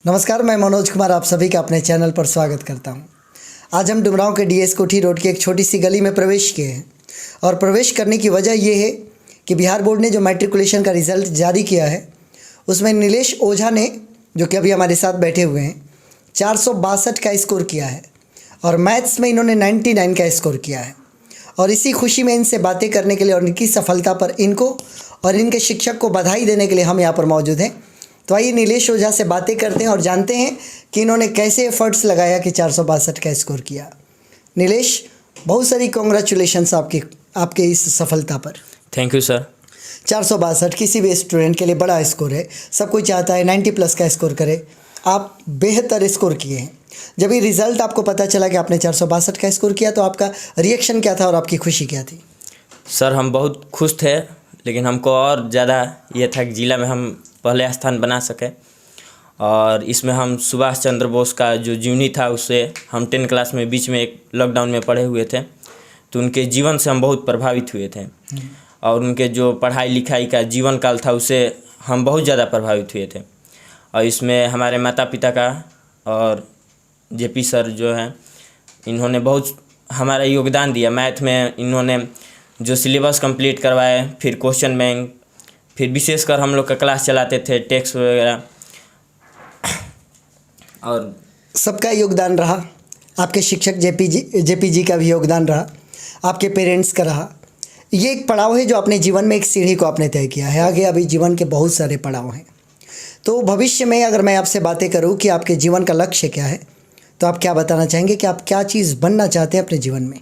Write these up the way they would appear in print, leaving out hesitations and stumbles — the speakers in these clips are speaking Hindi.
नमस्कार, मैं मनोज कुमार आप सभी का अपने चैनल पर स्वागत करता हूं। आज हम डुमरांव के डीएस कोठी रोड की एक छोटी सी गली में प्रवेश किए हैं और प्रवेश करने की वजह ये है कि बिहार बोर्ड ने जो मैट्रिकुलेशन का रिज़ल्ट जारी किया है उसमें नीलेश ओझा ने, जो कि अभी हमारे साथ बैठे हुए हैं, 462 का स्कोर किया है और मैथ्स में इन्होंने 99 का स्कोर किया है। और इसी खुशी में इनसे बातें करने के लिए और इनकी सफलता पर इनको और इनके शिक्षक को बधाई देने के लिए हम यहाँ पर मौजूद हैं। तो आइए नीलेश ओझा से बातें करते हैं और जानते हैं कि इन्होंने कैसे एफर्ट्स लगाया कि 462 का स्कोर किया। नीलेश, बहुत सारी कॉन्ग्रेचुलेशंस आपके इस सफलता पर। Thank you sir. 462 किसी भी स्टूडेंट के लिए बड़ा स्कोर है। सब कोई चाहता है 90 प्लस का स्कोर करे। आप बेहतर स्कोर किए हैं। जब ये रिज़ल्ट आपको पता चला कि आपने 462 का स्कोर किया तो आपका रिएक्शन क्या था और आपकी खुशी क्या थी? सर, हम बहुत खुश थे, लेकिन हमको और ज़्यादा ये था कि ज़िला में हम पहले स्थान बना सके। और इसमें हम सुभाष चंद्र बोस का जो जीवनी था उससे हम 10 क्लास में बीच में एक लॉकडाउन में पढ़े हुए थे, तो उनके जीवन से हम बहुत प्रभावित हुए थे। और उनके जो पढ़ाई लिखाई का जीवन काल था उससे हम बहुत ज़्यादा प्रभावित हुए थे। और इसमें हमारे माता पिता का और जेपी सर जो हैं, इन्होंने बहुत हमारा योगदान दिया। मैथ में इन्होंने जो सिलेबस कंप्लीट करवाए, फिर क्वेश्चन बैंक, फिर विशेषकर हम लोग का क्लास चलाते थे, टेक्स्ट वगैरह, और सबका योगदान रहा। आपके शिक्षक जेपी जी का भी योगदान रहा, आपके पेरेंट्स का रहा। ये एक पड़ाव है जो अपने जीवन में एक सीढ़ी को आपने तय किया है। आगे अभी जीवन के बहुत सारे पड़ाव हैं। तो भविष्य में अगर मैं आपसे बातें करूं कि आपके जीवन का लक्ष्य क्या है, तो आप क्या बताना चाहेंगे कि आप क्या चीज़ बनना चाहते हैं अपने जीवन में?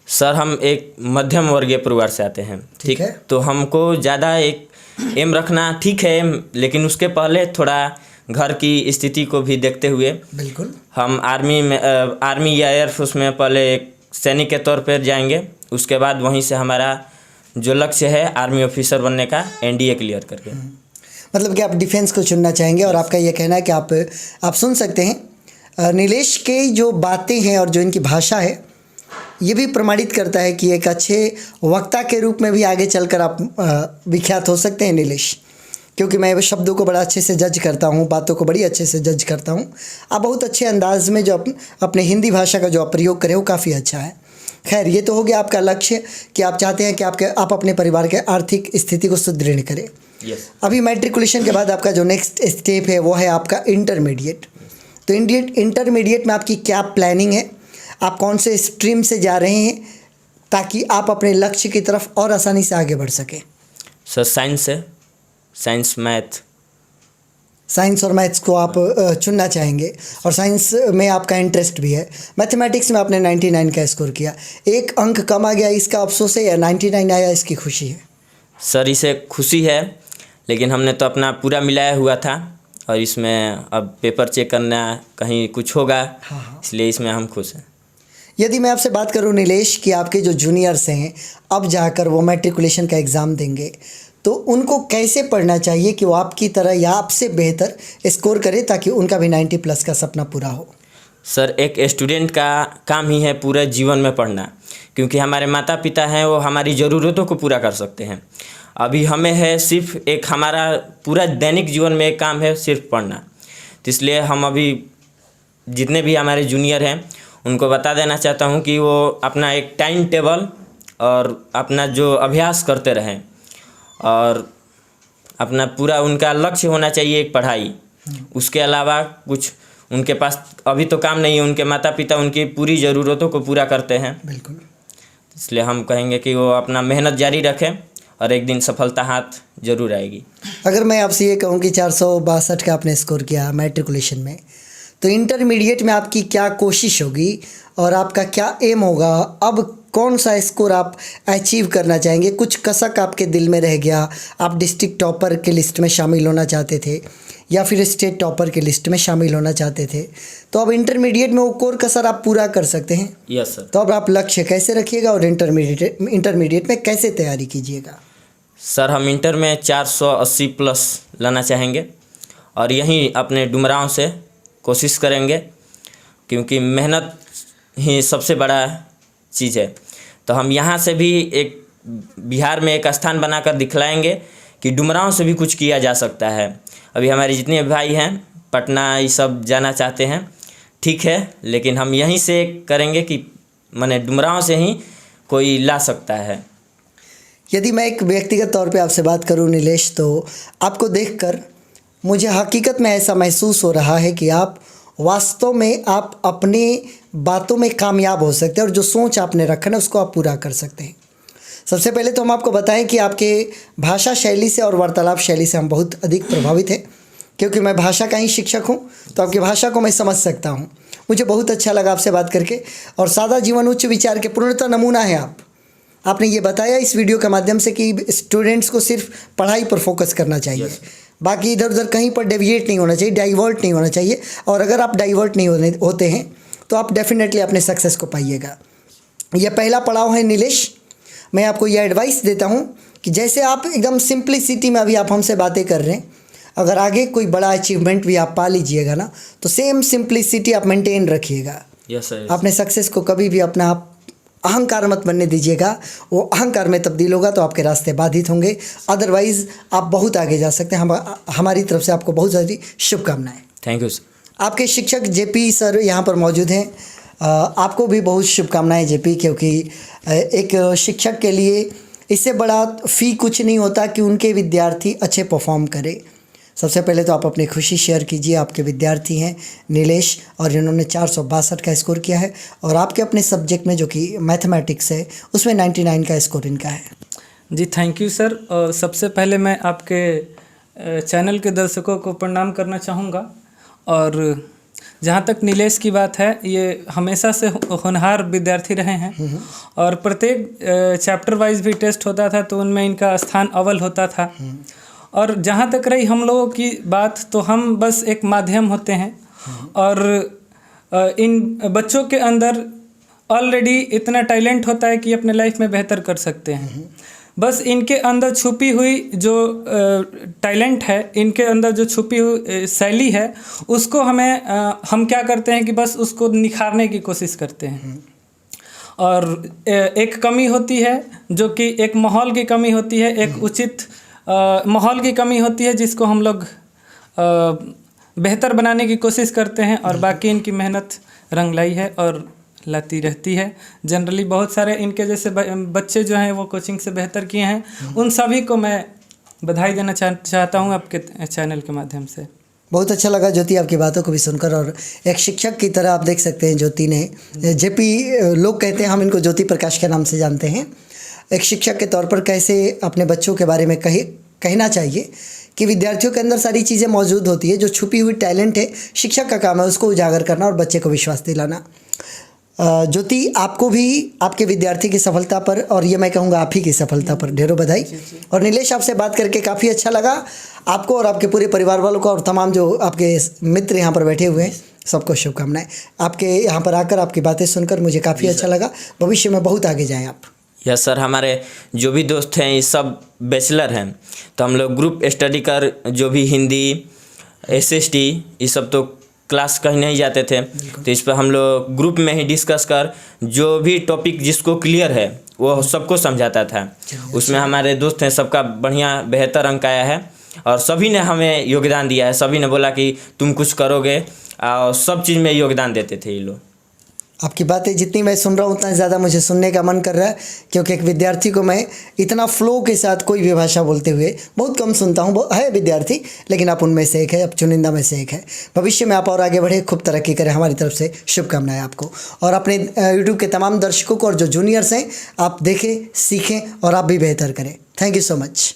सर, हम एक मध्यम वर्गीय परिवार से आते हैं, ठीक है। तो हमको ज़्यादा एक एम रखना ठीक है, लेकिन उसके पहले थोड़ा घर की स्थिति को भी देखते हुए बिल्कुल हम आर्मी या एयरफोर्स में पहले एक सैनिक के तौर पर जाएंगे। उसके बाद वहीं से हमारा जो लक्ष्य है आर्मी ऑफिसर बनने का, एनडीए क्लियर करके। मतलब कि आप डिफेंस को चुनना चाहेंगे। और आपका ये कहना है कि आप सुन सकते हैं नीलेश के जो बातें हैं और जो इनकी भाषा है, ये भी प्रमाणित करता है कि एक अच्छे वक्ता के रूप में भी आगे चलकर आप विख्यात हो सकते हैं नीलेश। क्योंकि मैं शब्दों को बड़ा अच्छे से जज करता हूँ, बातों को बड़ी अच्छे से जज करता हूँ। आप बहुत अच्छे अंदाज में जो अपने हिंदी भाषा का जो आप प्रयोग करें वो काफ़ी अच्छा है। खैर, ये तो हो गया आपका लक्ष्य कि आप चाहते हैं कि आप अपने परिवार के आर्थिक स्थिति को सुदृढ़ करें। अभी मैट्रिकुलेशन के बाद आपका जो नेक्स्ट स्टेप है वो है आपका इंटरमीडिएट। तो इंटरमीडिएट में आपकी क्या प्लानिंग है? आप कौन से स्ट्रीम से जा रहे हैं ताकि आप अपने लक्ष्य की तरफ और आसानी से आगे बढ़ सकें? सर, साइंस है, साइंस मैथ। साइंस और मैथ्स को आप चुनना चाहेंगे और साइंस में आपका इंटरेस्ट भी है। मैथमेटिक्स में आपने 99 का स्कोर किया। एक अंक कम आ गया, इसका अफसोस है या 99 आया इसकी खुशी है? सर, इसे खुशी है, लेकिन हमने तो अपना पूरा मिलाया हुआ था और इसमें अब पेपर चेक करना, कहीं कुछ होगा। इसलिए इसमें हम खुश हैं। यदि मैं आपसे बात करूं नीलेश कि आपके जो जूनियर्स हैं अब जाकर वो मैट्रिकुलेशन का एग्ज़ाम देंगे, तो उनको कैसे पढ़ना चाहिए कि वो आपकी तरह या आपसे बेहतर स्कोर करें ताकि उनका भी 90 प्लस का सपना पूरा हो? सर, एक स्टूडेंट का काम ही है पूरे जीवन में पढ़ना, क्योंकि हमारे माता पिता हैं वो हमारी ज़रूरतों को पूरा कर सकते हैं। अभी हमें है सिर्फ एक, हमारा पूरा दैनिक जीवन में एक काम है सिर्फ पढ़ना। तो इसलिए हम अभी जितने भी हमारे जूनियर हैं उनको बता देना चाहता हूं कि वो अपना एक टाइम टेबल और अपना जो अभ्यास करते रहें, और अपना पूरा उनका लक्ष्य होना चाहिए एक पढ़ाई। उसके अलावा कुछ उनके पास अभी तो काम नहीं है। उनके माता पिता उनकी पूरी ज़रूरतों को पूरा करते हैं। बिल्कुल। इसलिए हम कहेंगे कि वो अपना मेहनत जारी रखें और एक दिन सफलता हाथ जरूर आएगी। अगर मैं आपसे ये कहूँ कि 462 का आपने स्कोर किया मैट्रिकुलेशन में, तो इंटरमीडिएट में आपकी क्या कोशिश होगी और आपका क्या एम होगा? अब कौन सा स्कोर आप अचीव करना चाहेंगे? कुछ कसक आपके दिल में रह गया, आप डिस्ट्रिक्ट टॉपर के लिस्ट में शामिल होना चाहते थे या फिर स्टेट टॉपर के लिस्ट में शामिल होना चाहते थे, तो अब इंटरमीडिएट में वो कोर कसर आप पूरा कर सकते हैं। Yes sir. तो अब आप लक्ष्य कैसे रखिएगा और इंटरमीडिएट में कैसे तैयारी कीजिएगा? सर, हम इंटर में 480 प्लस लाना चाहेंगे और यहीं अपने डुमरांव से कोशिश करेंगे, क्योंकि मेहनत ही सबसे बड़ा चीज़ है। तो हम यहाँ से भी एक बिहार में एक स्थान बनाकर दिखलाएंगे कि डुमरांव से भी कुछ किया जा सकता है। अभी हमारे जितने भाई हैं पटना ये सब जाना चाहते हैं, ठीक है, लेकिन हम यहीं से करेंगे कि माने डुमरांव से ही कोई ला सकता है। यदि मैं एक व्यक्तिगत तौर पे आपसे बात करूं नीलेश, तो आपको देखकर मुझे हकीकत में ऐसा महसूस हो रहा है कि आप वास्तव में आप अपने बातों में कामयाब हो सकते हैं और जो सोच आपने रखा है उसको आप पूरा कर सकते हैं। सबसे पहले तो हम आपको बताएं कि आपके भाषा शैली से और वार्तालाप शैली से हम बहुत अधिक प्रभावित हैं, क्योंकि मैं भाषा का ही शिक्षक हूं, तो आपकी भाषा को मैं समझ सकता हूं। मुझे बहुत अच्छा लगा आपसे बात करके, और सादा जीवन उच्च विचार के पूर्णतः नमूना है आप। आपने ये बताया इस वीडियो के माध्यम से कि स्टूडेंट्स को सिर्फ पढ़ाई पर फोकस करना चाहिए, बाकी इधर उधर कहीं पर डेविएट नहीं होना चाहिए, डाइवर्ट नहीं होना चाहिए। और अगर आप डाइवर्ट नहीं होते हैं तो आप डेफिनेटली अपने सक्सेस को पाइएगा। यह पहला पड़ाव है नीलेश। मैं आपको यह एडवाइस देता हूं कि जैसे आप एकदम सिंप्लिसिटी में अभी आप हमसे बातें कर रहे हैं, अगर आगे कोई बड़ा अचीवमेंट भी आप पा लीजिएगा ना, तो सेम सिंप्लिसिटी आप मेंटेन रखिएगा। Yes sir. अपने सक्सेस को कभी भी अपना आप अहंकार मत बनने दीजिएगा, वो अहंकार में तब्दील होगा तो आपके रास्ते बाधित होंगे, अदरवाइज़ आप बहुत आगे जा सकते हैं। हमारी तरफ से आपको बहुत सारी शुभकामनाएं। Thank you sir. आपके शिक्षक जेपी सर यहाँ पर मौजूद हैं। आपको भी बहुत शुभकामनाएं जेपी, क्योंकि एक शिक्षक के लिए इससे बड़ा फ़ी कुछ नहीं होता कि उनके विद्यार्थी अच्छे परफॉर्म करें। सबसे पहले तो आप अपनी खुशी शेयर कीजिए। आपके विद्यार्थी हैं नीलेश, और इन्होंने 462 का स्कोर किया है, और आपके अपने सब्जेक्ट में जो कि मैथमेटिक्स है उसमें 99 का स्कोर इनका है। जी थैंक यू सर। और सबसे पहले मैं आपके चैनल के दर्शकों को प्रणाम करना चाहूँगा। और जहाँ तक नीलेश की बात है, ये हमेशा से होनहार विद्यार्थी रहे हैं, और प्रत्येक चैप्टर वाइज भी टेस्ट होता था तो उनमें इनका स्थान अव्वल होता था। और जहाँ तक रही हम लोगों की बात, तो हम बस एक माध्यम होते हैं, और इन बच्चों के अंदर ऑलरेडी इतना टैलेंट होता है कि अपने लाइफ में बेहतर कर सकते हैं। बस इनके अंदर छुपी हुई जो टैलेंट है, इनके अंदर जो छुपी हुई शैली है, उसको हम क्या करते हैं कि बस उसको निखारने की कोशिश करते हैं। और एक कमी होती है जो कि एक माहौल की कमी होती है, एक उचित माहौल की कमी होती है, जिसको हम लोग बेहतर बनाने की कोशिश करते हैं। और बाकी इनकी मेहनत रंग लाई है और लाती रहती है। जनरली बहुत सारे इनके जैसे बच्चे जो हैं वो कोचिंग से बेहतर किए हैं। उन सभी को मैं बधाई देना चाहता हूं आपके चैनल के माध्यम से। बहुत अच्छा लगा ज्योति आपकी बातों को भी सुनकर, और एक शिक्षक की तरह आप देख सकते हैं ज्योति ने, जेपी लोग कहते हैं, हम इनको ज्योति प्रकाश के नाम से जानते हैं। एक शिक्षक के तौर पर कैसे अपने बच्चों के बारे में कहना चाहिए कि विद्यार्थियों के अंदर सारी चीज़ें मौजूद होती है, जो छुपी हुई टैलेंट है शिक्षक का काम है उसको उजागर करना और बच्चे को विश्वास दिलाना। ज्योति, आपको भी आपके विद्यार्थी की सफलता पर, और ये मैं कहूँगा आप ही की सफलता पर, ढेरों बधाई। और नीलेश, आपसे बात करके काफ़ी अच्छा लगा। आपको और आपके पूरे परिवार वालों को और तमाम जो आपके मित्र यहाँ पर बैठे हुए हैं सबको शुभकामनाएं। आपके यहाँ पर आकर आपकी बातें सुनकर मुझे काफ़ी अच्छा लगा। भविष्य में बहुत आगे जाएँ आप। Yes sir. हमारे जो भी दोस्त हैं ये सब बैचलर हैं, तो हम लोग ग्रुप स्टडी कर, जो भी हिंदी, SST ये सब तो क्लास कहीं नहीं जाते थे, तो इस पर हम लोग ग्रुप में ही डिस्कस कर जो भी टॉपिक जिसको क्लियर है वो सबको समझाता था। उसमें हमारे दोस्त हैं, सबका बढ़िया बेहतर अंक आया है, और सभी ने हमें योगदान दिया है। सभी ने बोला कि तुम कुछ करोगे, और सब चीज़ में योगदान देते थे ये लोग। आपकी बातें जितनी मैं सुन रहा हूँ उतना ज़्यादा मुझे सुनने का मन कर रहा है, क्योंकि एक विद्यार्थी को मैं इतना फ्लो के साथ कोई भी भाषा बोलते हुए बहुत कम सुनता हूँ। है विद्यार्थी, लेकिन आप उनमें से एक है, अब चुनिंदा में से एक है। भविष्य में आप और आगे बढ़े, खूब तरक्की करें। हमारी तरफ से शुभकामनाएं आपको, और अपने यूट्यूब के तमाम दर्शकों को और जो जूनियर्स हैं, आप देखें, सीखें और आप भी बेहतर करें। Thank you so much.